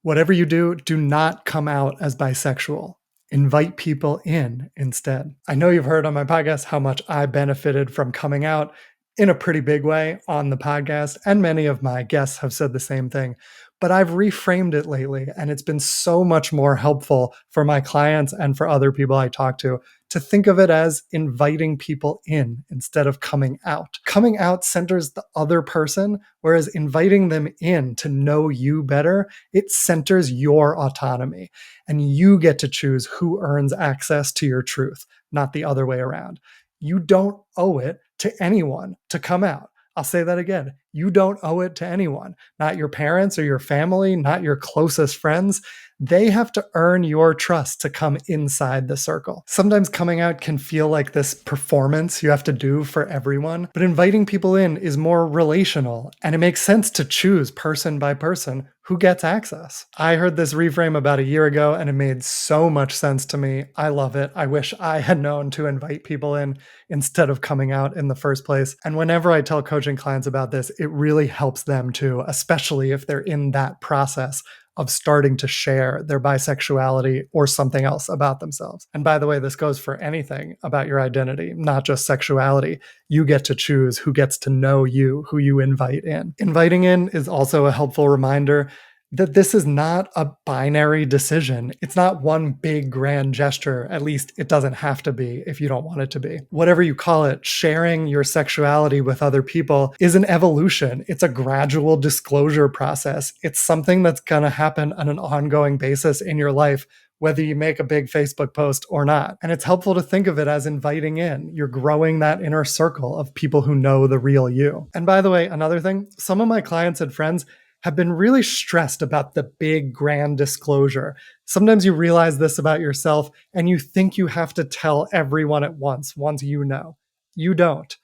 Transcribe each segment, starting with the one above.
Whatever you do, do not come out as bisexual. Invite people in instead. I know you've heard on my podcast how much I benefited from coming out in a pretty big way on the podcast, and many of my guests have said the same thing. But I've reframed it lately, and it's been so much more helpful for my clients and for other people I talk to think of it as inviting people in instead of coming out. Coming out centers the other person, whereas inviting them in to know you better, it centers your autonomy. And you get to choose who earns access to your truth, not the other way around. You don't owe it to anyone to come out. I'll say that again. You don't owe it to anyone, not your parents or your family, not your closest friends. They have to earn your trust to come inside the circle. Sometimes coming out can feel like this performance you have to do for everyone, but inviting people in is more relational, and it makes sense to choose person by person who gets access. I heard this reframe about a year ago, and it made so much sense to me. I love it. I wish I had known to invite people in instead of coming out in the first place. And whenever I tell coaching clients about this, it really helps them too, especially if they're in that process of starting to share their bisexuality or something else about themselves. And by the way, this goes for anything about your identity, not just sexuality. You get to choose who gets to know you, who you invite in. Inviting in is also a helpful reminder that this is not a binary decision. It's not one big grand gesture. At least it doesn't have to be if you don't want it to be. Whatever you call it, sharing your sexuality with other people is an evolution. It's a gradual disclosure process. It's something that's going to happen on an ongoing basis in your life, whether you make a big Facebook post or not. And it's helpful to think of it as inviting in. You're growing that inner circle of people who know the real you. And by the way, another thing, some of my clients and friends have been really stressed about the big grand disclosure. Sometimes you realize this about yourself and you think you have to tell everyone at once you know. You don't.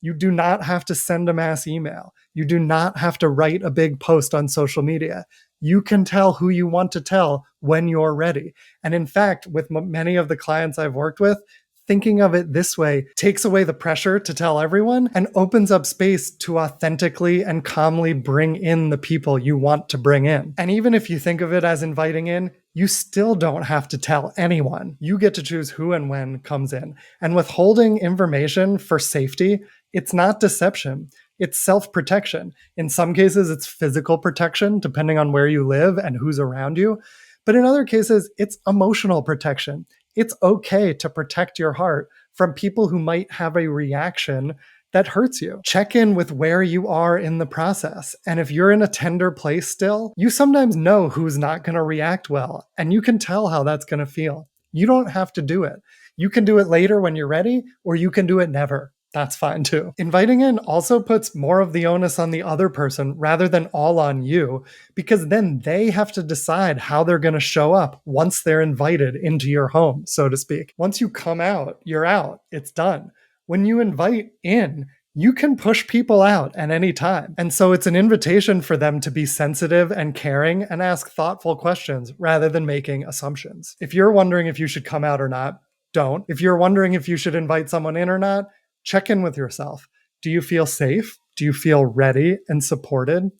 You do not have to send a mass email. You do not have to write a big post on social media. You can tell who you want to tell when you're ready. And in fact, with many of the clients I've worked with, thinking of it this way takes away the pressure to tell everyone and opens up space to authentically and calmly bring in the people you want to bring in. And even if you think of it as inviting in, you still don't have to tell anyone. You get to choose who and when comes in. And withholding information for safety, it's not deception. It's self-protection. In some cases, it's physical protection, depending on where you live and who's around you. But in other cases, it's emotional protection. It's okay to protect your heart from people who might have a reaction that hurts you. Check in with where you are in the process. And if you're in a tender place still, you sometimes know who's not going to react well, and you can tell how that's going to feel. You don't have to do it. You can do it later when you're ready, or you can do it never. That's fine too. Inviting in also puts more of the onus on the other person rather than all on you, because then they have to decide how they're going to show up once they're invited into your home, so to speak. Once you come out, you're out. It's done. When you invite in, you can push people out at any time. And so it's an invitation for them to be sensitive and caring and ask thoughtful questions rather than making assumptions. If you're wondering if you should come out or not, don't. If you're wondering if you should invite someone in or not, check in with yourself. Do you feel safe? Do you feel ready and supported?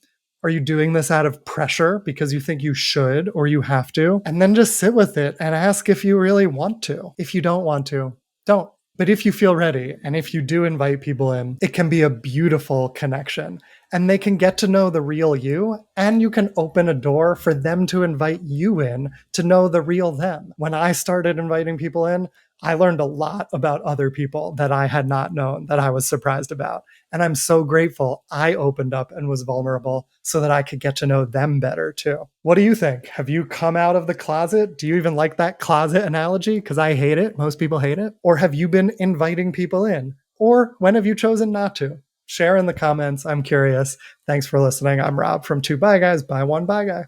Are you doing this out of pressure because you think you should or you have to? And then just sit with it and ask if you really want to. If you don't want to, don't. But if you feel ready and if you do invite people in, it can be a beautiful connection. And they can get to know the real you, and you can open a door for them to invite you in to know the real them. When I started inviting people in, I learned a lot about other people that I had not known, that I was surprised about. And I'm so grateful I opened up and was vulnerable so that I could get to know them better too. What do you think? Have you come out of the closet? Do you even like that closet analogy? Because I hate it. Most people hate it. Or have you been inviting people in? Or when have you chosen not to? Share in the comments. I'm curious. Thanks for listening. I'm Rob from Two Bi Guys. Buy one, bye guy.